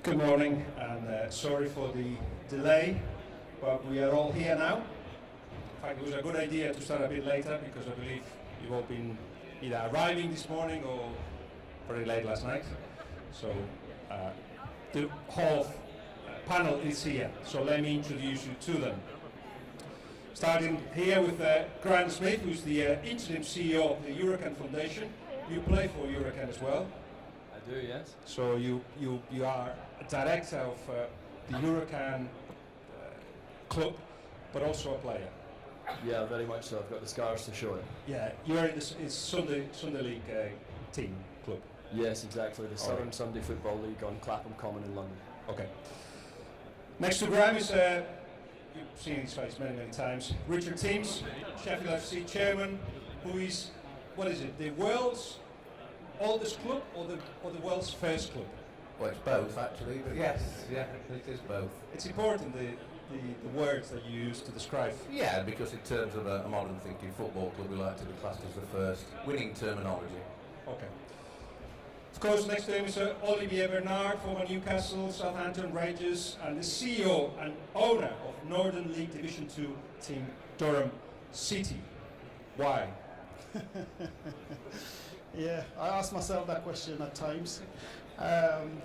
Good morning, and sorry for the delay, but we are all here now. In fact, it was a good idea to start a bit later because I believe you've all been either arriving this morning or very late last night. So the whole panel is here, so let me introduce you to them. Starting here with Grant Smith, who's the interim CEO of the Hurricane Foundation. You play for Hurricane as well. I do, yes. So you are a director of the Hurricane club, but also a player. Yeah, very much so. I've got the scars to show it. Yeah, you're in the Sunday League team club. Yes, exactly. The Southern Sunday Football League on Clapham Common in London. Okay. Next to Graham is, you've seen his face many times, Richard Teams, Sheffield FC chairman, who is, what is it, the world's oldest club or the world's first club? Well, it's both actually, but yes, yeah, it is both. It's important the words that you use to describe. Yeah, because in terms of a modern thinking football club, we like to be classed as the first winning terminology. Okay. Of course, next to him is Olivier Bernard, former Newcastle, Southampton Rangers, and the CEO and owner of Northern League Division 2 team Durham City. Why? Yeah, I ask myself that question at times.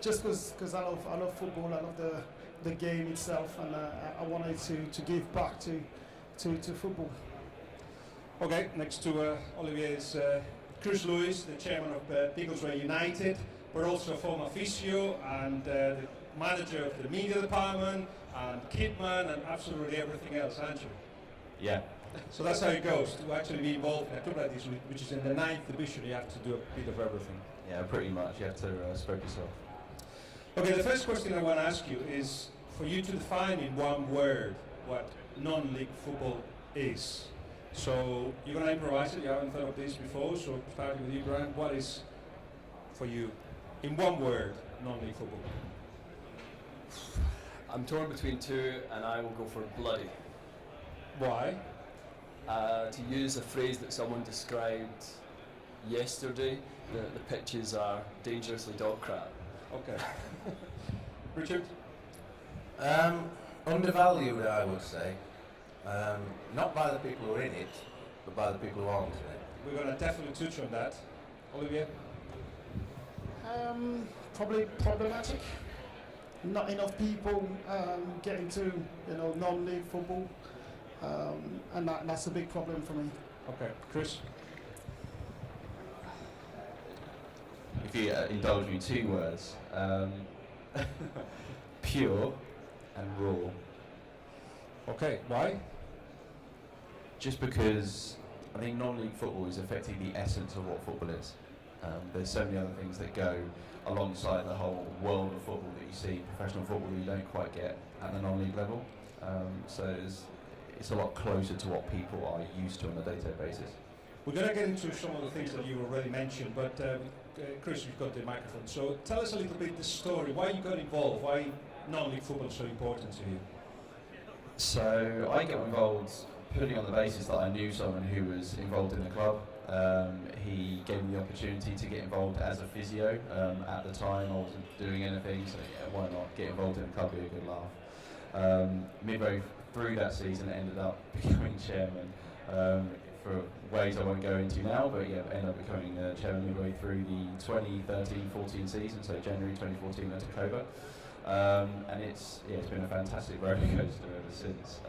Just because I love football, I love the game itself, and I wanted to give back to football. Okay, next to Olivier is Chris Lewis, the chairman of Biggleswade United, but also a former physio and the manager of the media department and kitman and absolutely everything else, aren't you? Yeah. So that's how it goes, to actually be involved in a club like this, which is in the 9th division. You have to do a bit of everything. Yeah, pretty much. You have to spread yourself. Okay, the first question I want to ask you is for you to define in one word what non-league football is. So you're going to improvise it, you haven't thought of this before, so starting with you, Grant, what is for you, in one word, non-league football? I'm torn between two, and I will go for bloody. Why? To use a phrase that someone described yesterday, the pitches are dangerously dog crap. Okay. Richard? Undervalued, I would say. Not by the people who are in it, but by the people who aren't in it. We're going to definitely touch on that. Olivier? Probably problematic. Not enough people get into non-league football, and that's a big problem for me. Okay, Chris? If you indulge me 2 words, pure and raw. Okay, why? Just because I think non-league football is effectively the essence of what football is. There's so many other things that go alongside the whole world of football that you see, professional football, that you don't quite get at the non-league level. So it's a lot closer to what people are used to on a day-to-day basis. We're going to get into some of the things that you already mentioned, but Chris, you've got the microphone. So tell us a little bit the story, why you got involved, why non-league football is so important to you? So I got involved purely on the basis that I knew someone who was involved in the club. He gave me the opportunity to get involved as a physio. At the time I wasn't doing anything, so yeah, why not get involved in the club, be a good laugh. Midway through that season I ended up becoming chairman for ways I won't go into now, but yeah, ended up becoming chairman midway through the 2013-14 season, so January 2014 I took over. And it's been a fantastic roller coaster ever since.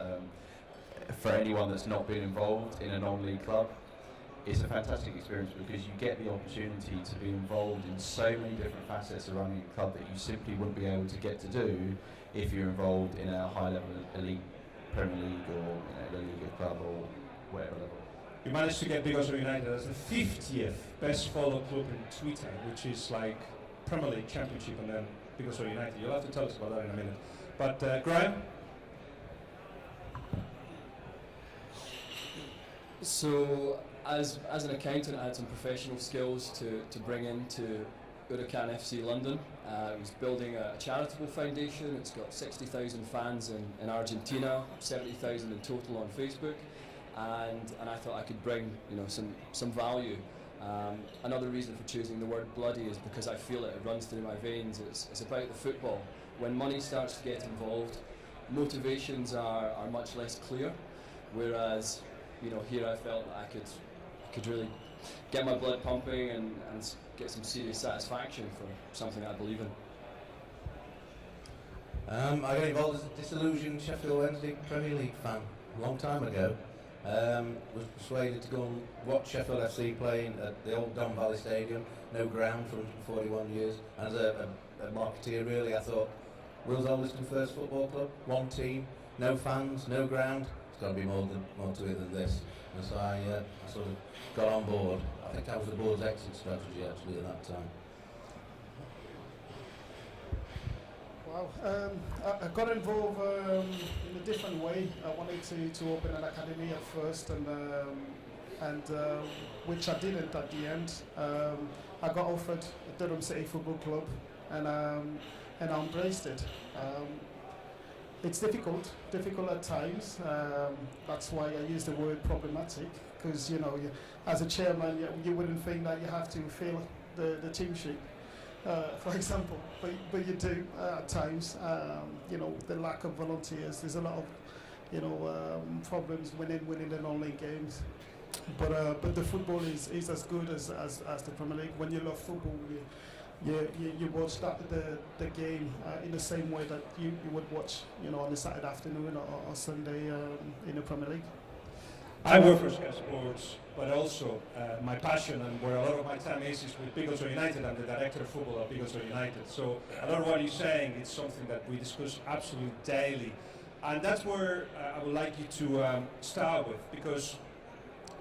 For anyone that's not been involved in a non-league club, it's a fantastic experience because you get the opportunity to be involved in so many different facets of running a club that you simply wouldn't be able to get to do if you're involved in a high-level elite Premier League or La Liga club or whatever level. You managed to get Biggleswade United as the 50th best followed club in Twitter, which is like Premier League, Championship, and then Biggleswade United. You'll have to tell us about that in a minute. But Graham? So, as an accountant, I had some professional skills to bring into Hurricane FC London. I was building a charitable foundation. It's got 60,000 fans in Argentina, 70,000 in total on Facebook, and I thought I could bring some value. Another reason for choosing the word bloody is because I feel it runs through my veins. It's about the football, when money starts to get involved, motivations are much less clear. Whereas, here I felt that I could really get my blood pumping and get some serious satisfaction for something I believe in. I got involved as a disillusioned Sheffield Wednesday Premier League fan a long time ago. Was persuaded to go and watch Sheffield FC playing at the old Don Valley Stadium, no ground for 41 years. And as a marketeer, really, I thought, Will's Oldston First Football Club, one team, no fans, no ground. It's got to be more to it than this. And so I sort of got on board. I think that was the board's exit strategy actually at that time. Wow, I got involved in a different way. I wanted to open an academy at first, and which I didn't at the end. I got offered a Durham City Football Club, and I embraced it. It's difficult at times. That's why I use the word problematic, because as a chairman, you wouldn't think that you have to fill the team sheet. For example, but you do at times. The lack of volunteers. There's a lot of problems winning the non-league games. But the football is as good as the Premier League. When you love football, you watch the game in the same way that you would watch on a Saturday afternoon or Sunday in the Premier League. I work for Sky Sports, but also my passion and where a lot of my time is with Biggleswade United. I'm the director of football at Biggleswade United. So a lot of what you're saying is something that we discuss absolutely daily. And that's where I would like you to start with, because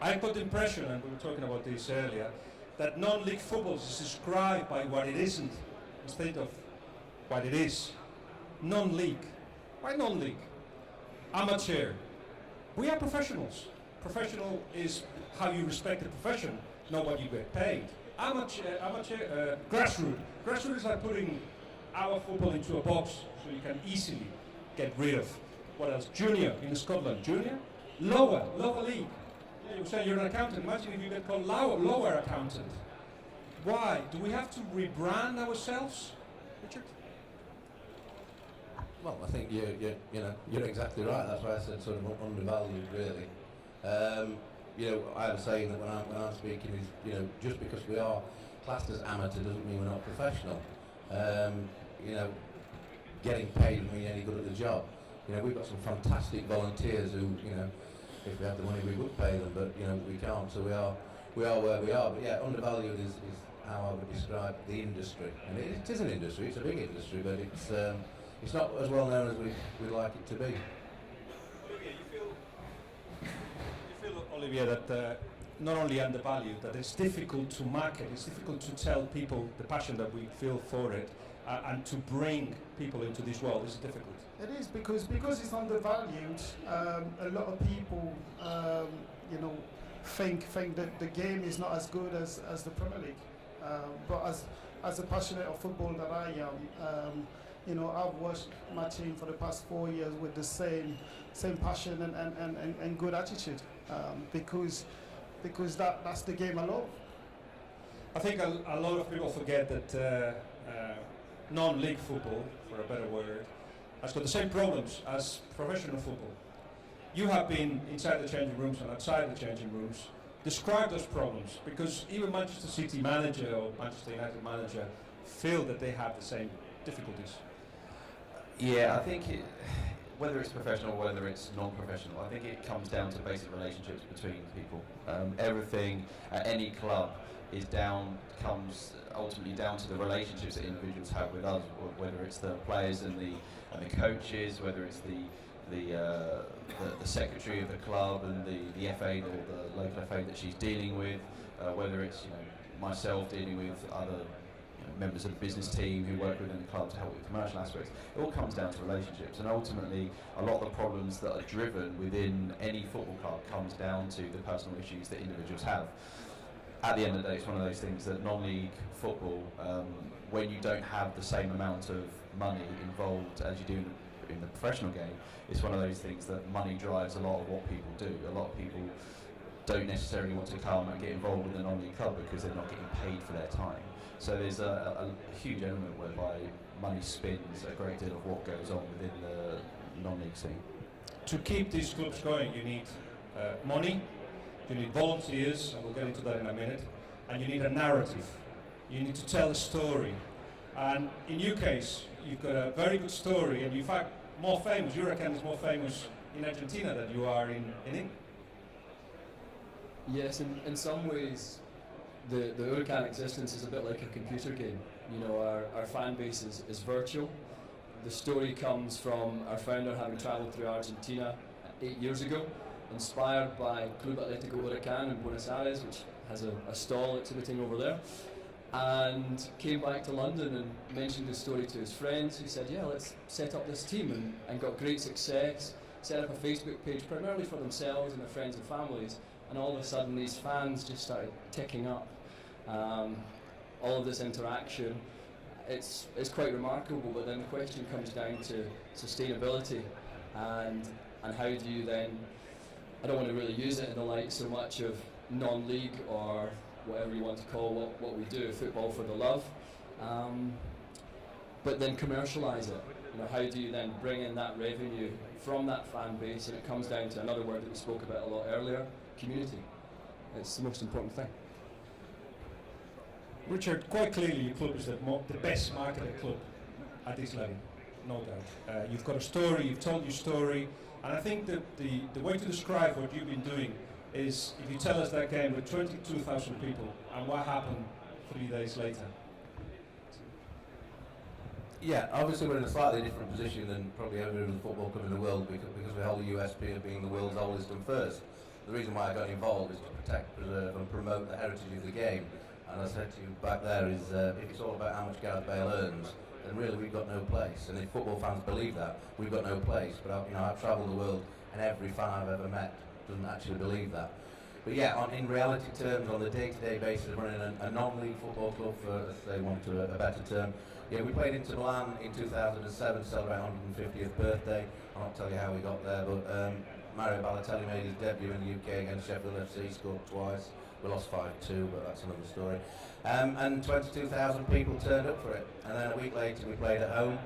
I got the impression, and we were talking about this earlier, that non-league football is described by what it isn't instead of what it is. Non-league. Why non-league? Amateur. We are professionals. Professional is how you respect the profession, not what you get paid. Amateur, grassroots. Grassroots is like putting our football into a box so you can easily get rid of. What else? Junior in Scotland. Junior? Lower league. Yeah, you say you're an accountant. Imagine if you get called lower accountant. Why? Do we have to rebrand ourselves, Richard? Well, I think you're exactly right. That's why I said sort of undervalued, really. I have a saying that when I'm speaking is, just because we are classed as amateur doesn't mean we're not professional. Getting paid doesn't mean any good at the job. We've got some fantastic volunteers who, if we had the money we would pay them, but we can't. So we are where we are. But yeah, undervalued is how I would describe the industry. And it is an industry. It's a big industry, but it's not as well known as we'd like it to be. Olivier, that not only undervalued, that it's difficult to market, it's difficult to tell people the passion that we feel for it, and to bring people into this world is difficult. It is because it's undervalued. A lot of people, think that the game is not as good as the Premier League. But as a passionate of football that I am, I've watched my team for the past 4 years with the same passion and good attitude, because that's the game I love. I think a lot of people forget that non-league football, for a better word, has got the same problems as professional football. You have been inside the changing rooms and outside the changing rooms. Describe those problems, because even Manchester City manager or Manchester United manager feel that they have the same difficulties. Yeah, I think whether it's professional or whether it's non-professional, I think it comes down to basic relationships between people. Everything at any club comes ultimately down to the relationships that individuals have with us, whether it's the players and the coaches, whether it's the secretary of the club and the FA or the local FA that she's dealing with, whether it's myself dealing with other members of the business team who work within the club to help with commercial aspects. It all comes down to relationships, and ultimately a lot of the problems that are driven within any football club comes down to the personal issues that individuals have. At the end of the day, it's one of those things that non-league football, when you don't have the same amount of money involved as you do in the professional game, it's one of those things that money drives a lot of what people do. A lot of people don't necessarily want to come and get involved with a non-league club because they're not getting paid for their time. So there's a huge element whereby money spins a great deal of what goes on within the non-league scene. To keep these clubs going, you need money, you need volunteers, and we'll get into that in a minute, and you need a narrative. You need to tell a story. And in your case, you've got a very good story, and in fact, more famous, Huracán is more famous in Argentina than you are in England. Yes, in some ways, the Huracán existence is a bit like a computer game. You know, our fan base is virtual. The story comes from our founder having travelled through Argentina 8 years ago, inspired by Club Atlético Huracán in Buenos Aires, which has a stall exhibiting over there, and came back to London and mentioned the story to his friends, who said, yeah, let's set up this team, and got great success, set up a Facebook page primarily for themselves and their friends and families, and all of a sudden these fans just started ticking up. All of this interaction, it's quite remarkable, but then the question comes down to sustainability and how do you then, I don't want to really use it in the light so much of non-league or whatever you want to call what we do, football for the love, but then commercialise it. You know, how do you then bring in that revenue from that fan base? And it comes down to another word that we spoke about a lot earlier, community. It's the most important thing. Richard, quite clearly your club is the best marketed club at this level, no doubt. You've got a story, you've told your story, and I think that the way to describe what you've been doing is if you tell us that game with 22,000 people and what happened 3 days later. Yeah, obviously we're in a slightly different position than probably every other football club in the world because we hold the USP of being the world's oldest and first. The reason why I got involved is to protect, preserve and promote the heritage of the game. And as I said to you back there, is if it's all about how much Gareth Bale earns, then really we've got no place. And if football fans believe that, we've got no place. But I've travelled the world, and every fan I've ever met doesn't actually believe that. But yeah, in reality terms, on the day-to-day basis of running a non-league football club, for let's say want to a better term, yeah, we played Inter Milan in 2007 to celebrate 150th birthday. I'll not tell you how we got there, but Mario Balotelli made his debut in the UK against Sheffield FC, scored twice. We lost 5-2, but that's another story. And 22,000 people turned up for it. And then a week later we played at home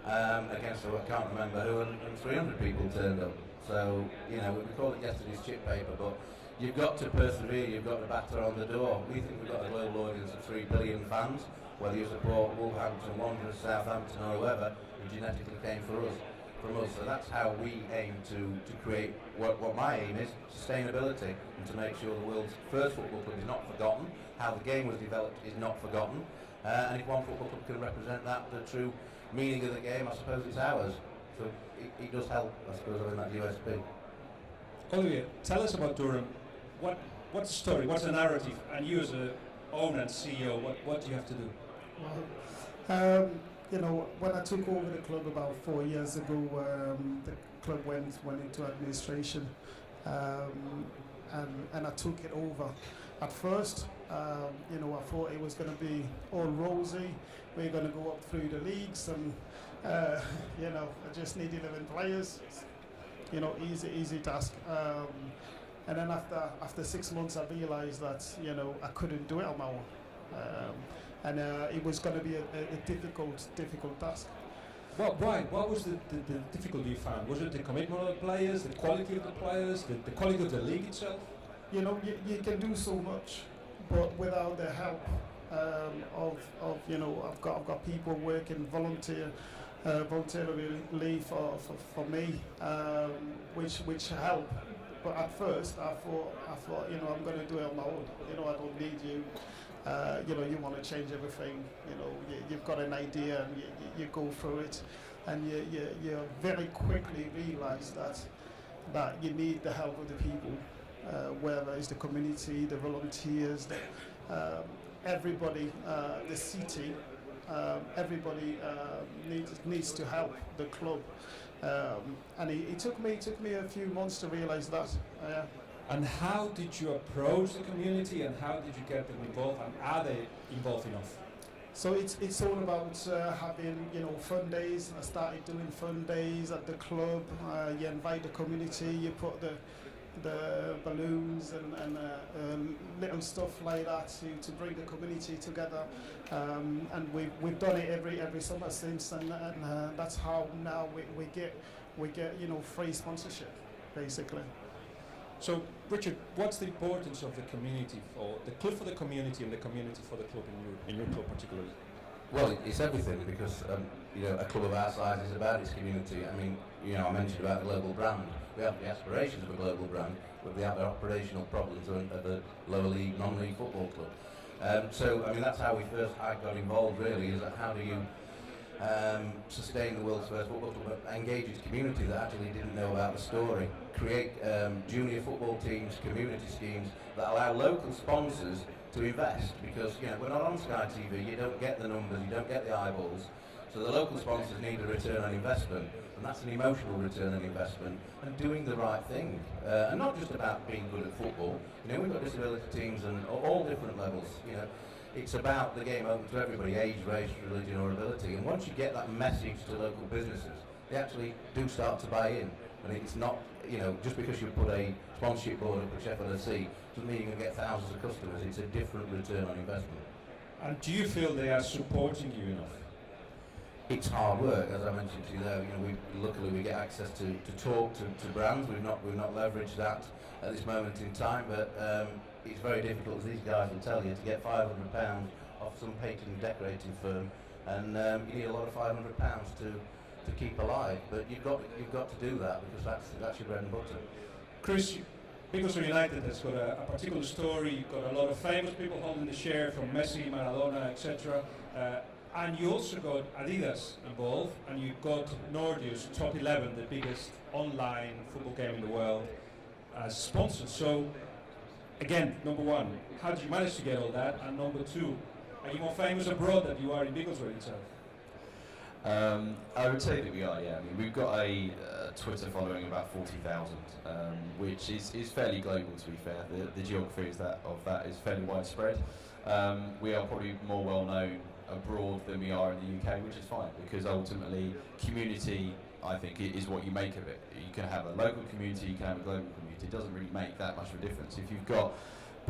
against, I can't remember who, and 300 people turned up. So, you know, we call it yesterday's chip paper, but you've got to persevere, you've got to batter on the door. We think we've got a global audience of 3 billion fans, whether you support Wolverhampton Wanderers, Southampton or whoever, who genetically came from us. So that's how we aim to create what my aim is, sustainability, and to make sure the world's first football club is not forgotten, how the game was developed is not forgotten, and if one football club can represent that, the true meaning of the game, I suppose it's ours. So it does help, I suppose, having that USP. Olivier, tell us about Durham. What's the story, what's the narrative, and you as an owner and CEO, what do you have to do? Well, you know, when I took over the club about 4 years ago, the club went into administration, and I took it over. At first, you know, I thought it was going to be all rosy. We're going to go up through the leagues, and you know, I just need 11 players. You know, easy task. And then after 6 months, I realised that, you know, I couldn't do it on my own. And it was going to be a difficult task. Why? What was the difficulty you found? Was it the commitment of the players, the quality of the players, the quality of the league itself? You know, you can do so much, but without the help of you know, I've got people working voluntarily for me, which help. But at first, I thought, you know, I'm going to do it on my own. You know, I don't need you. You know, you want to change everything. You know, you've got an idea and you go through it, and you very quickly realise that you need the help of the people, whether it's the community, the volunteers, everybody, the city. Everybody needs to help the club, and it took me a few months to realise that. And how did you approach the community, and how did you get them involved, and are they involved enough? So it's all about having, you know, fun days. I started doing fun days at the club. You invite the community, you put the balloons and little stuff like that to bring the community together, and we've done it every summer since, and that's how now we get free sponsorship basically. So, Richard, what's the importance of the community for the club for the community and the community for the club in your club particularly? Well, it's everything because a club of our size is about its community. I mean, I mentioned about a global brand. We have the aspirations of a global brand, but we have the operational problems of a lower league, non-league football club. So, I mean, that's how I got involved. Really, is that how do you sustain the world's first football club, engage its community that actually didn't know about the story, create junior football teams, community schemes that allow local sponsors to invest, because we're not on Sky TV, you don't get the numbers, you don't get the eyeballs, so the local sponsors need a return on investment, and that's an emotional return on investment, and doing the right thing, and not just about being good at football. We've got disability teams and all different levels. It's about the game open to everybody, age, race, religion or ability, and once you get that message to local businesses, they actually do start to buy in. And it's not, just because you put a sponsorship board up at Sheffield FC doesn't mean you're going to get thousands of customers. It's a different return on investment. And do you feel they are supporting you enough? It's hard work, as I mentioned to you there. Luckily we get access to talk to brands. We've not leveraged that at this moment in time, but it's very difficult, as these guys will tell you, to get £500 off some painting and decorating firm, and you need a lot of £500 to keep alive. But you've got to do that, because that's your bread and butter. Chris, Newcastle United has got a particular story. You've got a lot of famous people holding the share, from Messi, Maradona, etc. And you also got Adidas involved, and you've got Nordius, Top 11, the biggest online football game in the world, as sponsors. So, again, number one, how did you manage to get all that? And number two, are you more famous abroad than you are in Biggleswade itself? I would say that we are, yeah. I mean, we've got a Twitter following of about 40,000, which is fairly global, to be fair. The geography of that is fairly widespread. We are probably more well known abroad than we are in the UK, which is fine, because ultimately community, I think, is what you make of it. You can have a local community, you can have a global community. It doesn't really make that much of a difference. If you've got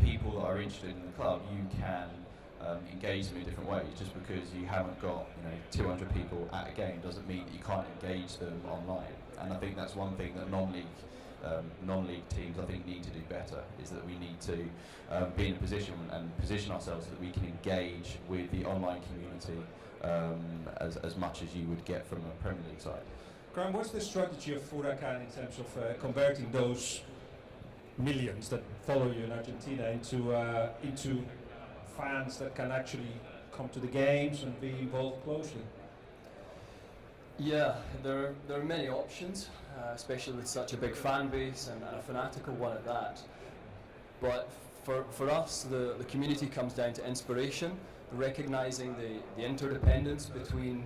people that are interested in the club, you can engage them in different ways. Just because you haven't got 200 people at a game doesn't mean that you can't engage them online. And I think that's one thing that non-league teams I think need to do better, is that we need to be in a position and position ourselves so that we can engage with the online community as much as you would get from a Premier League side. Graham, what's the strategy of Huracan in terms of converting those millions that follow you in Argentina into fans that can actually come to the games and be involved closely? Yeah, there are many options, especially with such a big fan base and a fanatical one at that. But for us, the community comes down to inspiration, recognising the interdependence between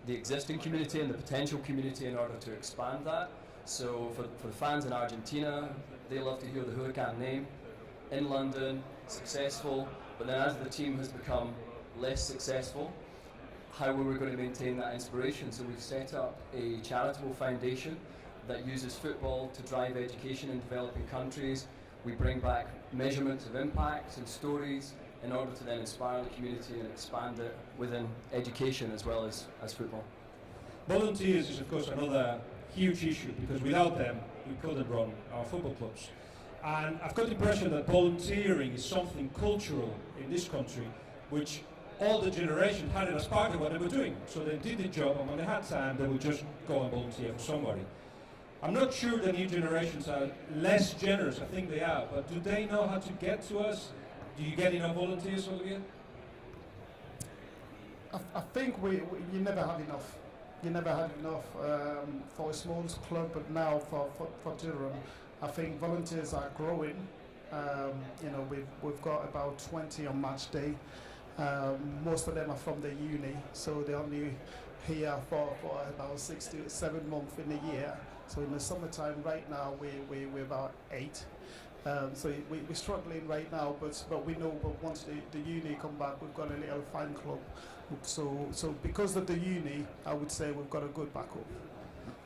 the existing community and the potential community in order to expand that. So for the fans in Argentina, they love to hear the Huracan name. In London, successful, but then as the team has become less successful, how we were going to maintain that inspiration. So we've set up a charitable foundation that uses football to drive education in developing countries. We bring back measurements of impact and stories in order to then inspire the community and expand it within education as well as football. Volunteers is of course another huge issue, because without them we couldn't run our football clubs. And I've got the impression that volunteering is something cultural in this country, which all the generation had it as part of what they were doing. So they did the job, and when they had time, they would just go and volunteer for somebody. I'm not sure the new generations are less generous. I think they are, but do they know how to get to us? Do you get enough volunteers, Olivia? I think you never had enough. You never had enough for a small club, but now for Durham, I think volunteers are growing. We've got about 20 on match day. Most of them are from the uni, so they're only here for about 6 to 7 months in a year. So in the summertime right now we're about 8. So we're struggling right now, but we know, but once the uni come back, we've got a little fan club. So because of the uni, I would say we've got a good backup.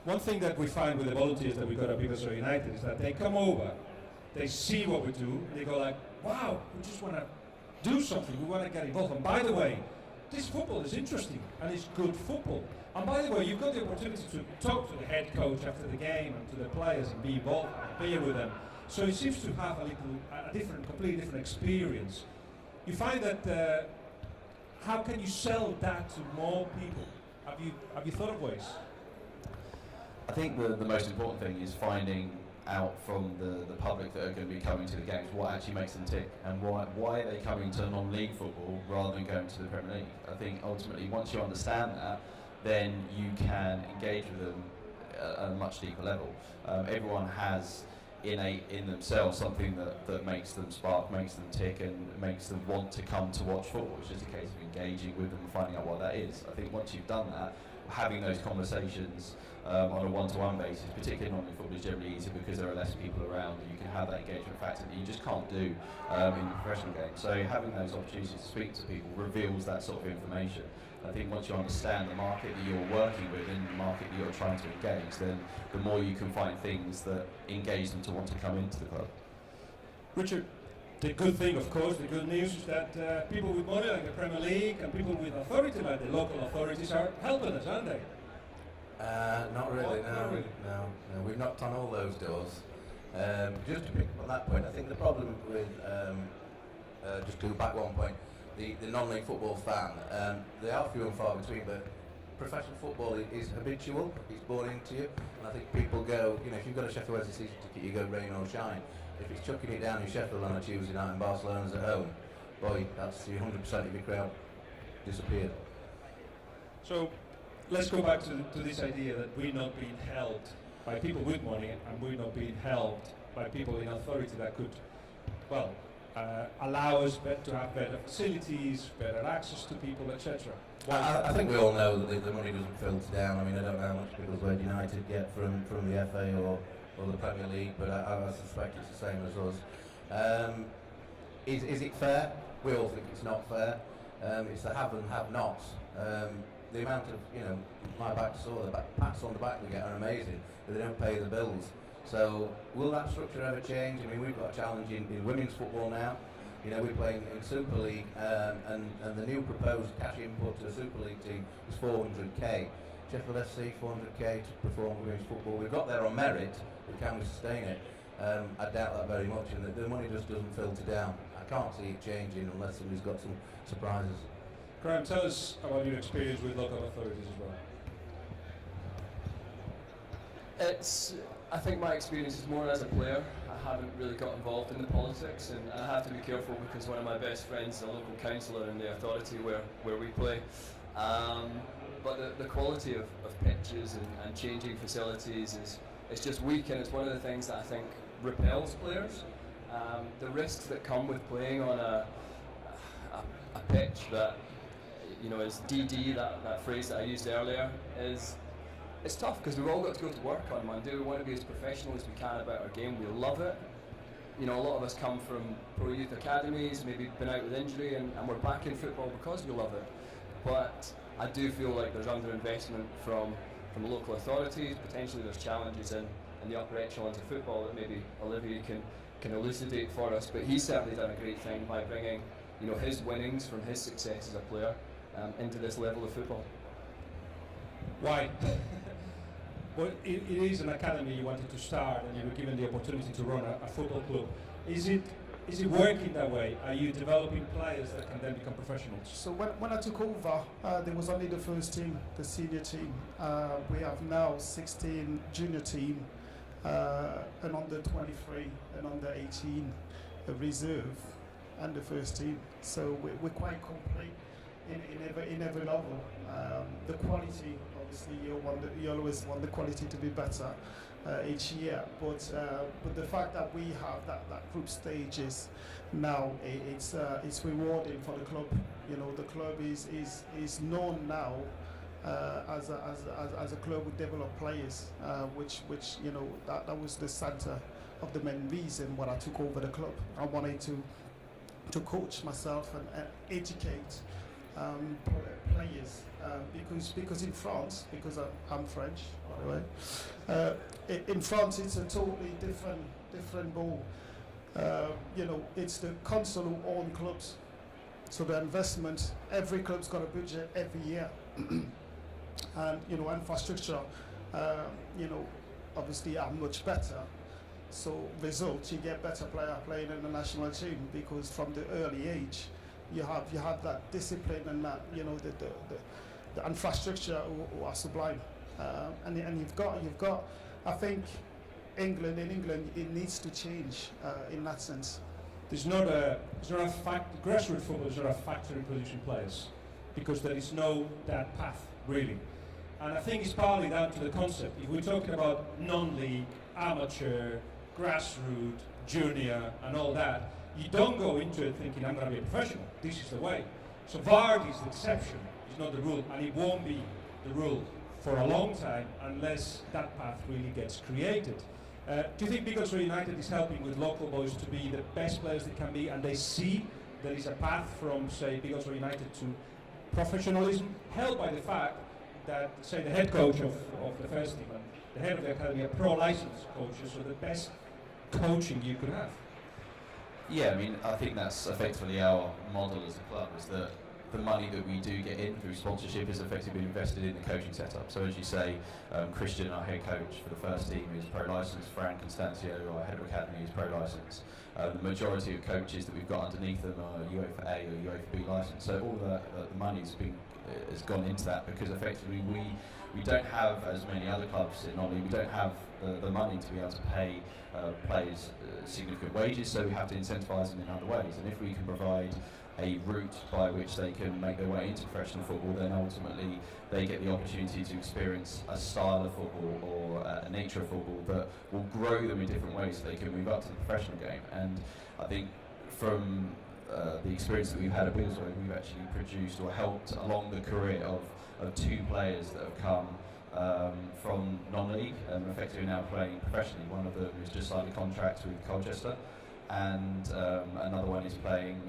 one thing that we find with the volunteers that we got at Middlesbrough United is that they come over, they see what we do, and they go like, wow, we just want to do something, we want to get involved. And by the way, this football is interesting, and it's good football. And by the way, you've got the opportunity to talk to the head coach after the game and to the players and be involved and be with them. So it seems to have a different, completely different experience. You find that, how can you sell that to more people? Have you thought of ways? I think the most important thing is finding out from the public that are going to be coming to the games what actually makes them tick, and why are they coming to non-league football rather than going to the Premier League. I think ultimately once you understand that, then you can engage with them at a much deeper level. Everyone has innate in themselves something that makes them spark, makes them tick, and makes them want to come to watch football. It's just a case of engaging with them and finding out what that is. I think once you've done that, having those conversations on a one-to-one basis, particularly non-league football, is generally easier because there are less people around and you can have that engagement factor that you just can't do in the professional game. So having those opportunities to speak to people reveals that sort of information. I think once you understand the market that you're working with and the market that you're trying to engage, then the more you can find things that engage them to want to come into the club. Richard, the good thing, of course, the good news is that people with money like the Premier League and people with authority like the local authorities are helping us, aren't they? Not really, no. We've knocked on all those doors. Just to pick up on that point, I think the problem with, just to go back one point, the non-league football fan, they are few and far between, but professional football is habitual, it's born into you, and I think people go, if you've got a Sheffield Wednesday season ticket, you go rain or shine. If it's chucking it down in Sheffield on a Tuesday night and Barcelona's at home, boy, that's 100% of your crowd disappeared. So let's go back to this idea that we're not being held by people with money and we're not being held by people in authority that could, allow us to have better facilities, better access to people, etc. I think we all know that the money doesn't filter down. I mean, I don't know how much Middlesbrough United get from the FA or the Premier League, but I suspect it's the same as us. Is it fair? We all think it's not fair. It's the have and have-nots. The amount of, my back sore, the pats on the back we get are amazing, but they don't pay the bills. So will that structure ever change? I mean, we've got a challenge in women's football now. We're playing in Super League, and the new proposed cash input to the Super League team is 400k. Sheffield FC 400k to perform women's football. We've got there on merit, but can we sustain it? I doubt that very much, and the money just doesn't filter down. I can't see it changing unless somebody's got some surprises. Graham, tell us about your experience with local authorities as well. I think my experience is more as a player. I haven't really got involved in the politics, and I have to be careful because one of my best friends is a local councillor in the authority where we play. But the quality of pitches and changing facilities is just weak, and it's one of the things that I think repels players. The risks that come with playing on a pitch that is DD, that phrase that I used earlier, it's tough because we've all got to go to work on Monday. We want to be as professional as we can about our game. We love it. A lot of us come from pro youth academies, maybe been out with injury, and we're back in football because we love it. But I do feel like there's underinvestment from local authorities. Potentially there's challenges in the upper echelons of football that maybe Olivier can elucidate for us. But he's certainly done a great thing by bringing his winnings from his success as a player into this level of football. Why? Well, it is an academy you wanted to start, and you were given the opportunity to run a football club. Is it working that way? Are you developing players that can then become professionals? So when I took over, there was only the first team, the senior team. We have now 16 junior team, and under 23 and under 18, a reserve, and the first team. So we're quite complete in every level. The quality, obviously, you always want the quality to be better each year. But the fact that we have that group stages now, it's rewarding for the club. The club is known now as a club with developed players, which that was the center of the main reason when I took over the club. I wanted to coach myself and educate players, because in France, because I'm French, by the way, in France it's a totally different ball. It's the council who own clubs, so the investment, every club's got a budget every year, and infrastructure, obviously are much better. So results, you get better player playing in the national team because from the early age, you have that discipline and that the infrastructure who are sublime, and you've got I think in England it needs to change in that sense. There's not a grassroots football is not a factory producing players, because there is no that path really, and I think it's partly down to the concept. If we're talking about non-league, amateur, grassroots, junior, and all that, you don't go into it thinking I'm going to be a professional. This is the way. So Vardy is the exception. It's not the rule, and it won't be the rule for a long time unless that path really gets created. Do you think Beaconsfield United is helping with local boys to be the best players they can be, and they see there is a path from, say, Beaconsfield United to professionalism, helped by the fact that, say, the head coach of the first team and the head of the academy are pro-licensed coaches, so the best coaching you could have? Yeah, I mean, I think that's effectively our model as a club, is that the money that we do get in through sponsorship is effectively invested in the coaching setup. So as you say, Christian, our head coach for the first team, is pro-licensed. Fran Constancio, our head of academy, is pro-licensed. The majority of coaches that we've got underneath them are UEFA A or UEFA B licensed. So all the money's has gone into that, because effectively we don't have, as many other clubs in non-league, we don't have the money to be able to pay players significant wages, so we have to incentivise them in other ways. And if we can provide a route by which they can make their way into professional football, then ultimately they get the opportunity to experience a style of football or a nature of football that will grow them in different ways so they can move up to the professional game. And I think from the experience that we've had at Beaconsfield, we've actually produced or helped along the career of two players that have come from non-league and effectively now playing professionally. One of them has just signed a contract with Colchester, and another one is playing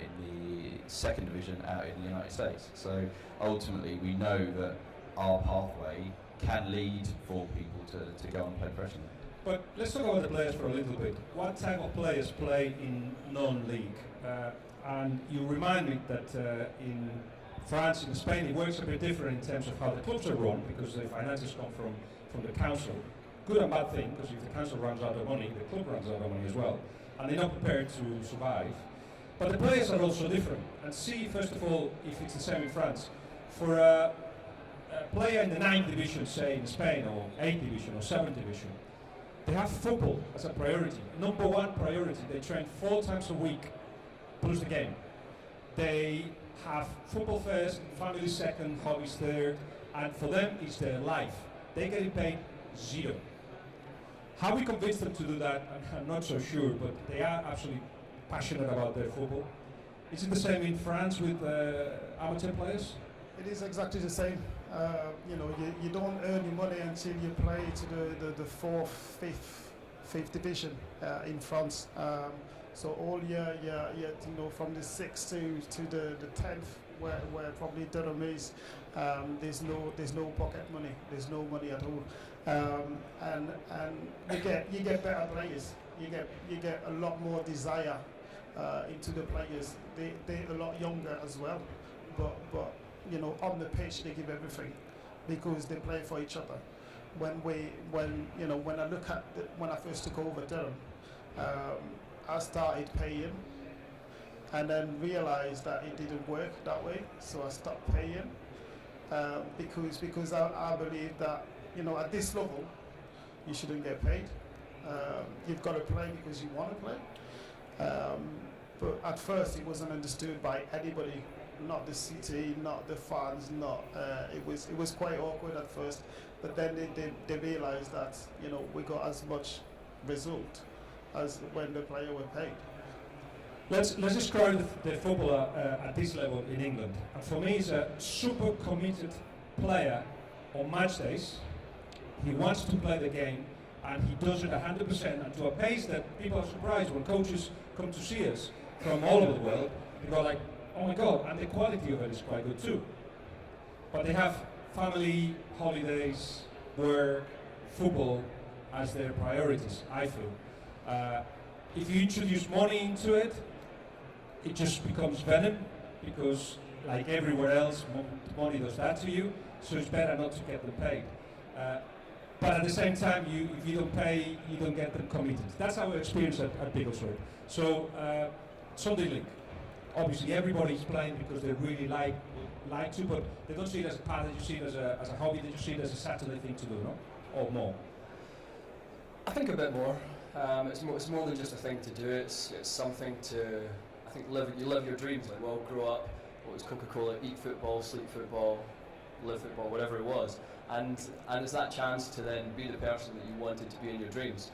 in the second division out in the United States. So ultimately we know that our pathway can lead for people to go and play professionally. But let's talk about the players for a little bit. What type of players play in non-league? And you remind me that in France and Spain it works a bit different in terms of how the clubs are run, because the finances come from the council. Good and bad thing, because if the council runs out of money, the club runs out of money as well. And they're not prepared to survive. But the players are also different. And see, first of all, if it's the same in France. For a player in the 9th division, say in Spain, or 8th division, or 7th division, they have football as a priority. Number one priority. They train 4 times a week, plus the game. They have football first, family second, hobbies third, and for them it's their life. They get paid 0. How we convince them to do that, I'm not so sure, but they are absolutely passionate about their football. Is it the same in France with amateur players? It is exactly the same. You don't earn your money until you play to the 4th, 5th division in France. So all year, from the 6th to the 10th, where probably Durham is, there's no pocket money. There's no money at all. And you get better players. You get a lot more desire into the players. They're a lot younger as well, but on the pitch they give everything because they play for each other. When I look at when I first took over Durham, I started paying and then realized that it didn't work that way, so I stopped paying because I believe that at this level you shouldn't get paid. You've got to play because you want to play. But at first it wasn't understood by anybody, not the city, not the fans, it was quite awkward at first. But then they realised that we got as much result as when the player were paid. Let's describe the footballer at this level in England. And for me, he's a super committed player on match days. He wants to play the game, and he does it 100%, and to a pace that people are surprised when coaches come to see us from all over the world. They go like, oh my God, and the quality of it is quite good too. But they have family, holidays, work, football as their priorities, I feel. If you introduce money into it, it just becomes venom, because like everywhere else, money does that to you, so it's better not to get them paid. But at the same time, if you don't pay, you don't get them committed. That's our experience at Bigglesworth. So, Sunday League. Obviously, everybody's playing because they really like to, but they don't see it as a passion, you see it as a hobby, they just see it as a Saturday thing to do, no? Or more? I think a bit more. It's more than just a thing to do. It's something to, I think, you live your dreams. Like, well, grow up, what was Coca-Cola, eat football, sleep football, live football, whatever it was. And it's that chance to then be the person that you wanted to be in your dreams.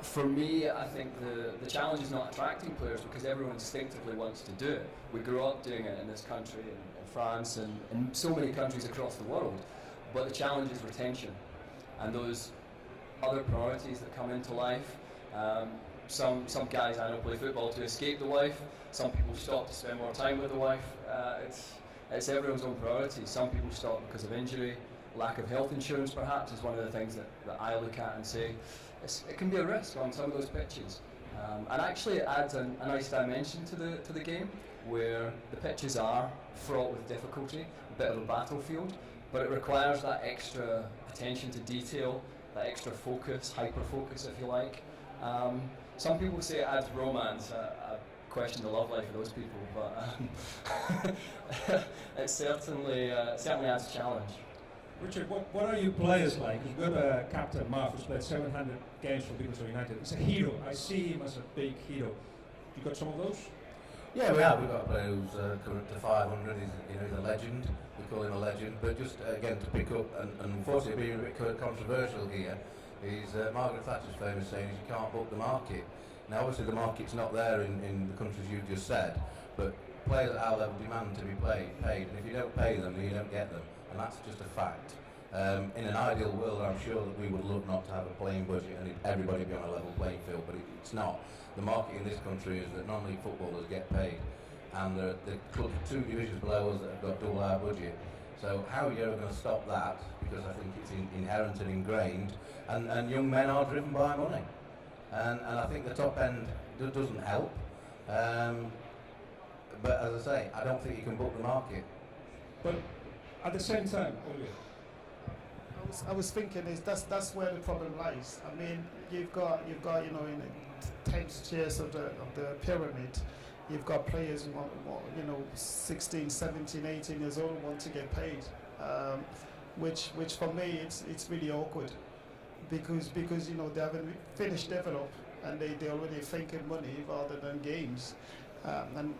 For me, I think the challenge is not attracting players, because everyone instinctively wants to do it. We grew up doing it in this country, in France, and in so many countries across the world. But the challenge is retention, and those other priorities that come into life. Some guys I know play football to escape the wife. Some people stop to spend more time with the wife. It's everyone's own priority. Some people stop because of injury, lack of health insurance perhaps is one of the things that I look at and say, it can be a risk on some of those pitches. And actually it adds a nice dimension to the game, where the pitches are fraught with difficulty, a bit of a battlefield, but it requires that extra attention to detail, that extra focus, hyper-focus if you like. Some people say it adds romance. I question the love life of those people, but it certainly adds a challenge. Richard, what are your players like? You've got a captain, Marv, who's played 700 games for Bigglesworth United. He's a hero. I see him as a big hero. You got some of those? Yeah, we have. We've got a player who's current to 500. He's a legend. We call him a legend. But just again to pick up, and unfortunately being a bit controversial here, is Margaret Thatcher's famous saying is you can't book the market. Now obviously the market's not there in the countries you've just said, but players at our level demand to be paid, and if you don't pay them, then you don't get them, and that's just a fact. In an ideal world, I'm sure that we would love not to have a playing budget and everybody be on a level playing field, but it's not. The market in this country is that non-league footballers get paid, and the clubs 2 divisions below us that have got double our budget. So how are you ever going to stop that? Because I think it's inherent and ingrained, and young men are driven by money. And I think the top end doesn't help. But as I say, I don't think you can book the market. But at the same time, I was thinking that's where the problem lies. I mean, you've got in the 10th tiers of the pyramid, you've got players who want 16, 17, 18 years old want to get paid, which for me it's really awkward. Because they haven't finished develop, and they already thinking money rather than games, and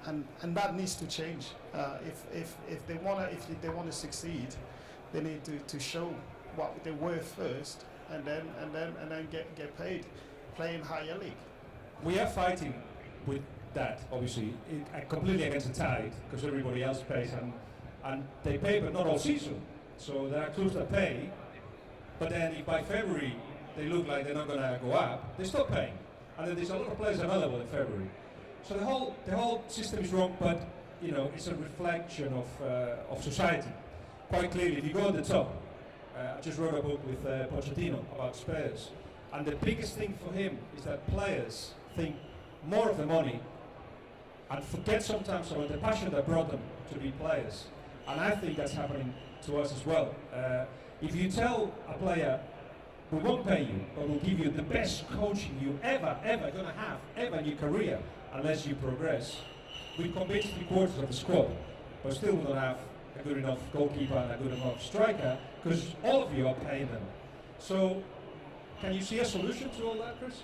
that needs to change. If they wanna succeed, they need to show what they're worth first, and then get paid, playing higher league. we are fighting with that, obviously, completely against the tide, because everybody else pays, and they pay, but not all season. So there are clubs that pay, but then if by February they look like they're not going to go up, they stop paying. And then there's a lot of players available in February. So the whole system is wrong, but it's a reflection of society. Quite clearly, if you go at the top, I just wrote a book with Pochettino about Spurs, and the biggest thing for him is that players think more of the money and forget sometimes about the passion that brought them to be players. And I think that's happening to us as well. If you tell a player, we won't pay you, but we'll give you the best coaching you ever going to have, ever in your career, unless you progress. We convinced 3/4 of the squad, but still we don't have a good enough goalkeeper and a good enough striker, because all of you are paying them. So, can you see a solution to all that, Chris?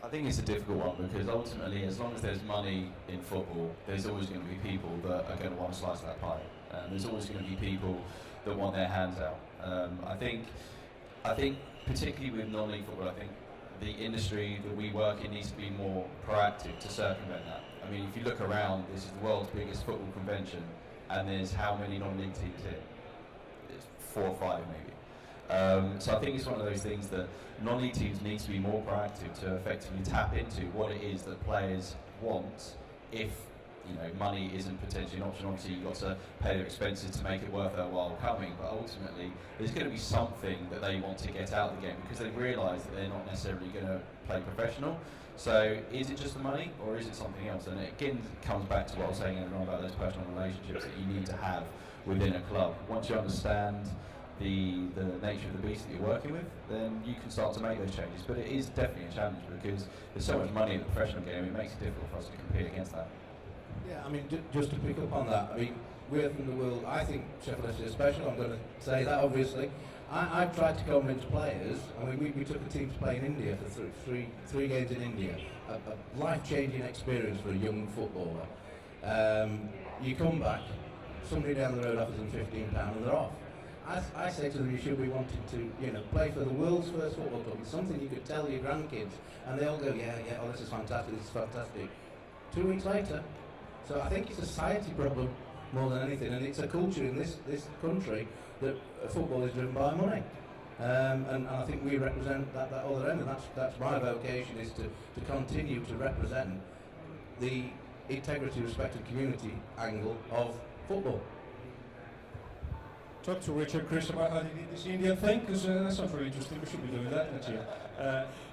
I think it's a difficult one, because ultimately, as long as there's money in football, there's always going to be people that are going to want to slice that pie. There's always going to be people that want their hands out. I think particularly with non-league football, I think the industry that we work in needs to be more proactive to circumvent that. I mean, if you look around, this is the world's biggest football convention, and there's how many non-league teams here? It's 4 or 5 maybe. So I think it's one of those things that non-league teams need to be more proactive to effectively tap into what it is that players want if money isn't potentially an option. Obviously you've got to pay their expenses to make it worth their while coming, but ultimately there's going to be something that they want to get out of the game because they realise that they're not necessarily going to play professional. So is it just the money or is it something else? And it again comes back to what I was saying earlier on about those personal relationships that you need to have within a club. Once you understand the nature of the beast that you're working with, then you can start to make those changes. But it is definitely a challenge because there's so much money in the professional game, it makes it difficult for us to compete against that. Yeah, I mean, just to pick up on that, I mean, we're from the world, I think Sheffield FC is special, I'm going to say that obviously. I've tried to convince players, I mean, we took a team to play in India for three games in India, a life-changing experience for a young footballer. You come back, somebody down the road offers them £15 and they're off. I say to them, you should be wanting to, play for the world's first football club. It's something you could tell your grandkids, and they all go, yeah, oh, this is fantastic, this is fantastic. 2 weeks later. So I think it's a society problem more than anything, and it's a culture in this country that football is driven by money. And I think we represent that other end, and that's my vocation, is to continue to represent the integrity, respect and community angle of football. Talk to Richard, Chris, about how they did this Indian thing, because that sounds very interesting. We should be doing that next year.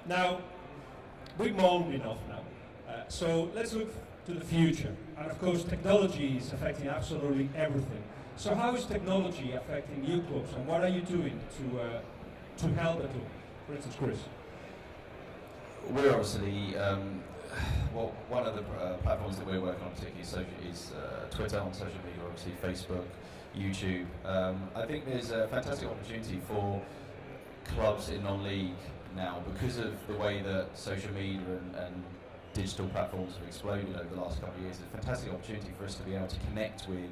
Now, we've moaned enough now, so let's look to the future. And of course, technology is affecting absolutely everything. So how is technology affecting you clubs, and what are you doing to help it? For instance, Chris. We're obviously, one of the platforms that we're working on particularly is Twitter, on social media, obviously Facebook, YouTube. I think there's a fantastic opportunity for clubs in non-league now because of the way that social media and digital platforms have exploded over the last couple of years. It's a fantastic opportunity for us to be able to connect with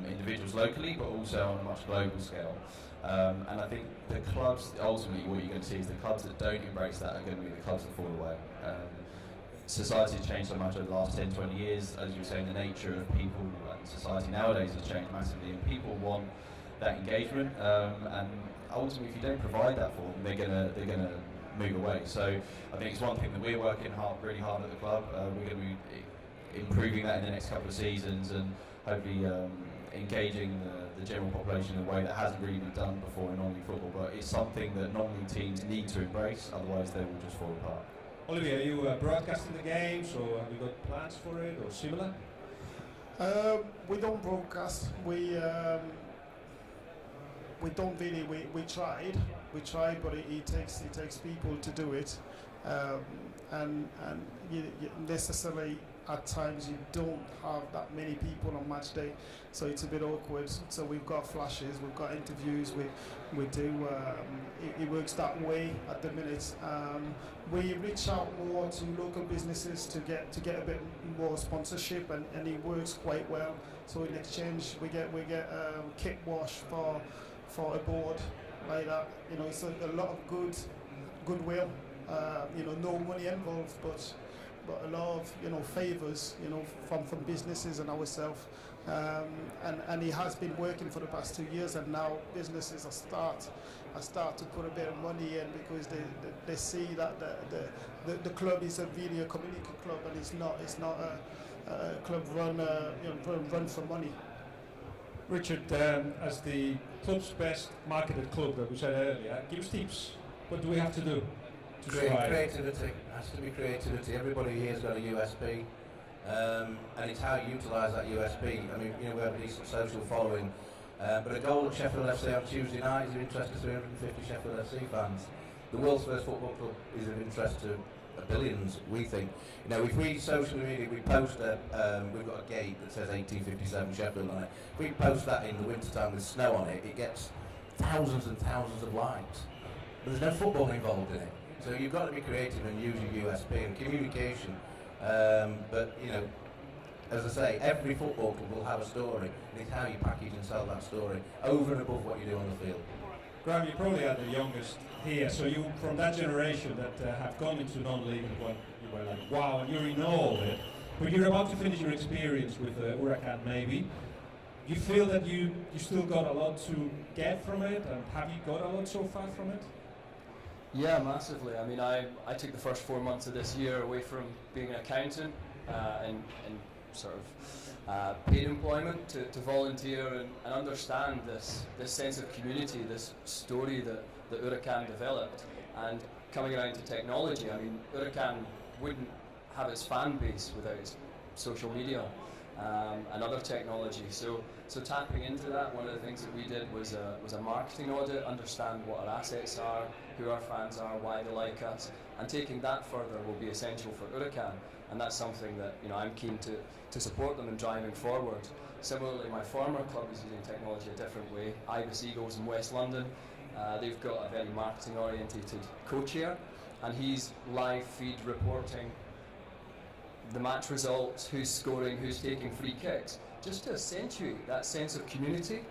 individuals locally, but also on a much global scale. And I think the clubs, ultimately what you're going to see is the clubs that don't embrace that are going to be the clubs that fall away. Society has changed so much over the last 10, 20 years. As you were saying, the nature of people and society nowadays has changed massively, and people want that engagement. And ultimately, if you don't provide that for them, they're gonna move away. So I think it's one thing that we're working really hard at the club. We're going to be improving that in the next couple of seasons, and hopefully engaging the general population in a way that hasn't really been done before in non-league football. But it's something that non-league teams need to embrace, otherwise they will just fall apart. Olivier, are you broadcasting the games, or have you got plans for it, or similar? We don't broadcast. We don't really. We tried, but it takes people to do it, and you necessarily at times you don't have that many people on match day, so it's a bit awkward. So we've got flashes, we've got interviews, we do. It works that way at the minute. We reach out more to local businesses to get a bit more sponsorship, and it works quite well. So in exchange, we get kit wash for a board like that. It's a lot of goodwill. No money involved, but a lot of favours, from businesses and ourselves, and it has been working for the past 2 years, and now businesses are start to put a bit of money in because they see that the club is really a community club, and it's not a club run for money. Richard, as the club's best marketed club that we said earlier, give us tips. What do we have to do to survive? Creativity. Has to be creativity. Everybody here's got a USP, and it's how you utilise that USP. I mean, we have a decent social following, but a goal at Sheffield FC on Tuesday night is of interest to 350 Sheffield FC fans. The world's first football club is of interest to billions, we think. If we socially media, we post we've got a gate that says 1857 Sheffield on it. If we post that in the wintertime with snow on it, it gets thousands and thousands of likes. But there's no football involved in it. So you've got to be creative and use your USP and communication. But as I say, every football club will have a story, and it's how you package and sell that story over and above what you do on the field. Graham, you probably are the youngest here, so you from that generation that have gone into non-league, and you were like, wow, and you're in all of it. But you're about to finish your experience with Huracan, maybe. Do you feel that you still got a lot to get from it, and have you got a lot so far from it? Yeah, massively. I mean, I took the first 4 months of this year away from being an accountant, in sort of paid employment to volunteer and understand this sense of community, this story that Huracan developed. And coming around to technology, I mean, Huracan wouldn't have its fan base without its social media and other technology. So tapping into that, one of the things that we did was a marketing audit, understand what our assets are, who our fans are, why they like us, and taking that further will be essential for Huracan, and that's something that I'm keen to support them in driving forward. Similarly, my former club is using technology a different way. Ibis Eagles in West London, they've got a very marketing orientated co-chair, and he's live feed reporting the match results, who's scoring, who's taking free kicks, just to accentuate that sense of community,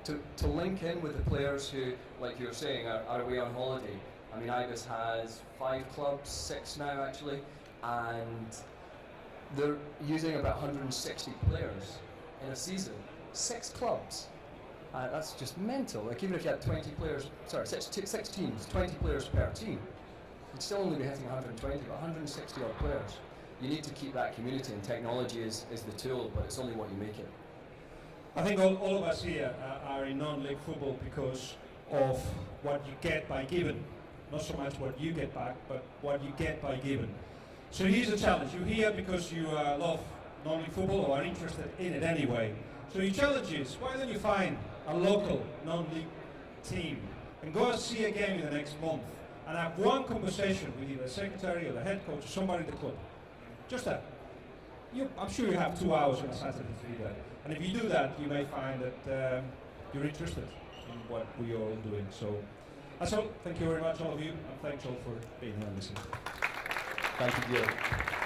to link in with the players who, like you were saying, are away on holiday. I mean, Ibis has 5 clubs, 6 now actually, and they're using about 160 players in a season. 6 clubs. That's just mental. Like, even if you had 20 players, sorry, 6 teams, 20 players per team, you'd still only be hitting 120, but 160 odd players. You need to keep that community, and technology is the tool, but it's only what you make it. I think all of us here are in non-league football because of what you get by giving. Not so much what you get back, but what you get by giving. So here's the challenge. You're here because you love non-league football or are interested in it anyway. So your challenge is, why don't you find a local non-league team and go and see a game in the next month and have one conversation with either the secretary or the head coach or somebody in the club. Just that. I'm sure you have 2 hours on a Saturday to do that. And if you do that, you may find that you're interested in what we are all doing. So that's all. Thank you very much, all of you, and thanks all for being here and listening. Thank you.